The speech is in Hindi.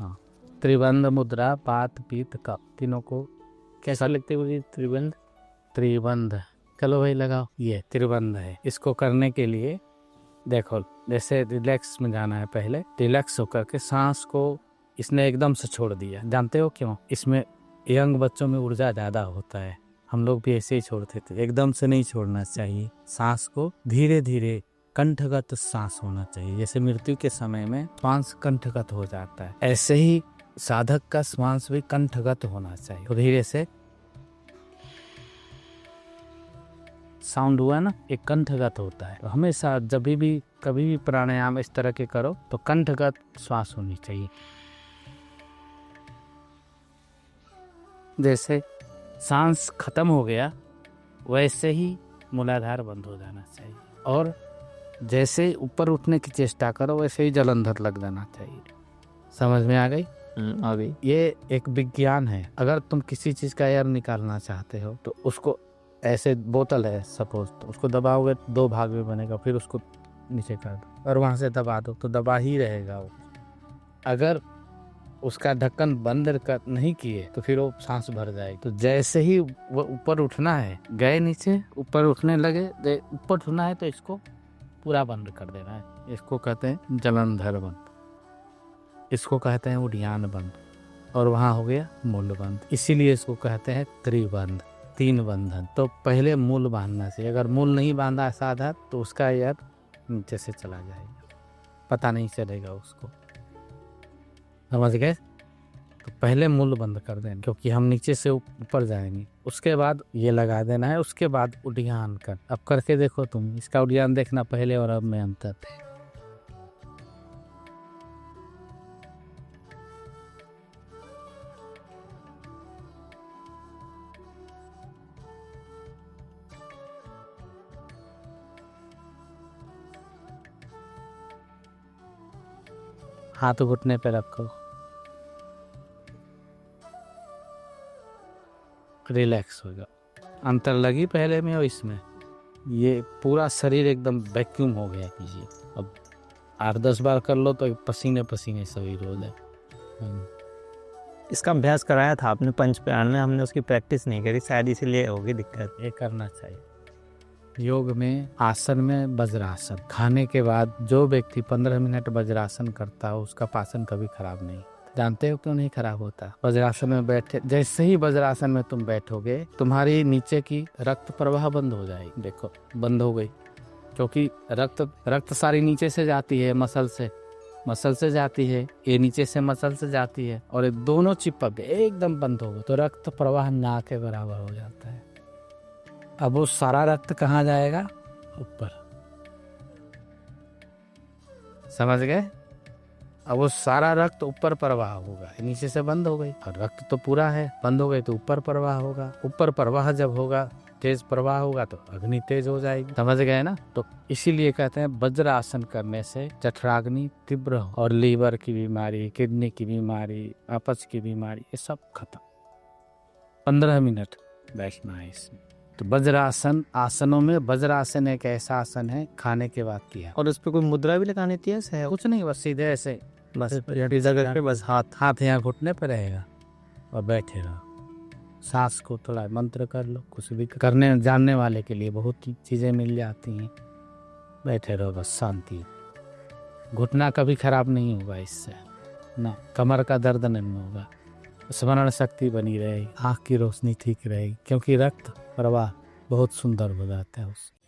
हाँ, त्रिबंध मुद्रा, पात पीत कप, तीनों को कैसा लिखते हुए? त्रिबंध, त्रिबंध। चलो भाई लगाओ, ये त्रिबंध है। इसको करने के लिए देखो, जैसे रिलैक्स में जाना है, पहले रिलैक्स होकर के सांस को इसने एकदम से छोड़ दिया। जानते हो क्यों? इसमें यंग बच्चों में ऊर्जा ज़्यादा होता है, हम लोग भी ऐसे ही छोड़ते थे। एकदम से नहीं छोड़ना चाहिए, सांस को धीरे धीरे कंठगत सांस होना चाहिए। जैसे मृत्यु के समय में श्वास कंठगत हो जाता है, ऐसे ही साधक का श्वास भी कंठगत होना चाहिए। तो धीरे से साउंड हुआ ना, एक कंठगत होता है। तो हमेशा जब भी कभी भी प्राणायाम इस तरह के करो तो कंठगत श्वास होनी चाहिए। जैसे सांस खत्म हो गया वैसे ही मूलाधार बंद हो जाना चाहिए, और जैसे ऊपर उठने की चेष्टा करो वैसे ही जलंधर लग जाना चाहिए। समझ में आ गई? आ गई। ये एक विज्ञान है। अगर तुम किसी चीज का एयर निकालना चाहते हो तो उसको ऐसे, बोतल है सपोज, तो उसको दबाओगे 2 भाग में बनेगा, फिर उसको नीचे कर दो और वहां से दबा दो तो दबा ही रहेगा वो। अगर उसका ढक्कन बंद कर नहीं किए तो फिर वो सांस भर जाएगी। तो जैसे ही वो ऊपर उठना है, गए नीचे, ऊपर उठने लगे, ऊपर उठना है तो इसको पूरा बंद कर देना है। इसको कहते हैं जलंधर बंद, इसको कहते हैं उद्यान बंद, और वहां हो गया मूल बंद। इसीलिए इसको कहते हैं त्रिबंध, 3 बंधन। तो पहले मूल बांधना चाहिए। अगर मूल नहीं बांधा साधक तो उसका यार नीचे से चला जाएगा, पता नहीं चलेगा उसको। समझ गए? तो पहले मूल बंद कर देना, क्योंकि हम नीचे से ऊपर जाएंगे। उसके बाद ये लगा देना है, उसके बाद उद्यान कर। अब करके देखो तुम, इसका उद्यान देखना पहले और अब में अंतर। हाथ घुटने पे रखो, रिलैक्स होगा। अंतर लगी पहले में और इसमें? ये पूरा शरीर एकदम वैक्यूम हो गया कीजिए। अब 8-10 बार कर लो तो पसीने पसीने सभी रोज है। इसका अभ्यास कराया था आपने पंच प्रयाण में, हमने उसकी प्रैक्टिस नहीं करी, शायद इसीलिए होगी दिक्कत। ये करना चाहिए। योग में आसन में वज्रासन, खाने के बाद जो व्यक्ति 15 मिनट वज्रासन करता हो उसका पाचन कभी खराब नहीं। जानते हो क्यों नहीं खराब होता? वज्रासन में बैठे, जैसे ही वज्रासन में तुम बैठोगे तुम्हारी नीचे की रक्त प्रवाह बंद हो जाएगी। देखो बंद हो गई, क्योंकि रक्त सारी नीचे से जाती है, मसल से जाती है, ये नीचे से मसल से जाती है, और ये दोनों चिपक गए, एकदम बंद हो गए तो रक्त प्रवाह ना के बराबर हो जाता है। अब वो सारा रक्त कहाँ जाएगा? ऊपर। समझ गए? अब वो सारा रक्त ऊपर प्रवाह होगा, नीचे से बंद हो गई, और रक्त तो पूरा है, बंद हो गई तो ऊपर प्रवाह होगा। ऊपर प्रवाह जब होगा, तेज प्रवाह होगा तो अग्नि तेज हो जाएगी। समझ गए ना? तो इसीलिए कहते हैं वज्र आसन करने से जठराग्नि तीव्र हो, और लीवर की बीमारी, किडनी की बीमारी, अपच की बीमारी, ये सब खत्म। 15 मिनट बैठना है इसमें। तो वज्रासन, आसनों में वज्रासन एक ऐसा आसन है खाने के बाद किया। और उस पर कोई मुद्रा भी लगानी थी ऐसे? कुछ नहीं, बस सीधे ऐसे, बस जगह पे बस हाथ यहाँ घुटने पे रहेगा और बैठे रहो। सांस को थोड़ा मंत्र कर लो, कुछ भी करने जानने वाले के लिए बहुत चीजें मिल जाती हैं। बैठे रहो बस शांति। घुटना कभी खराब नहीं होगा इससे ना, कमर का दर्द नहीं होगा, स्मरण शक्ति बनी रहेगी, आँख की रोशनी ठीक रहेगी, क्योंकि रक्त प्रवाह बहुत सुंदर हो जाता है उससे।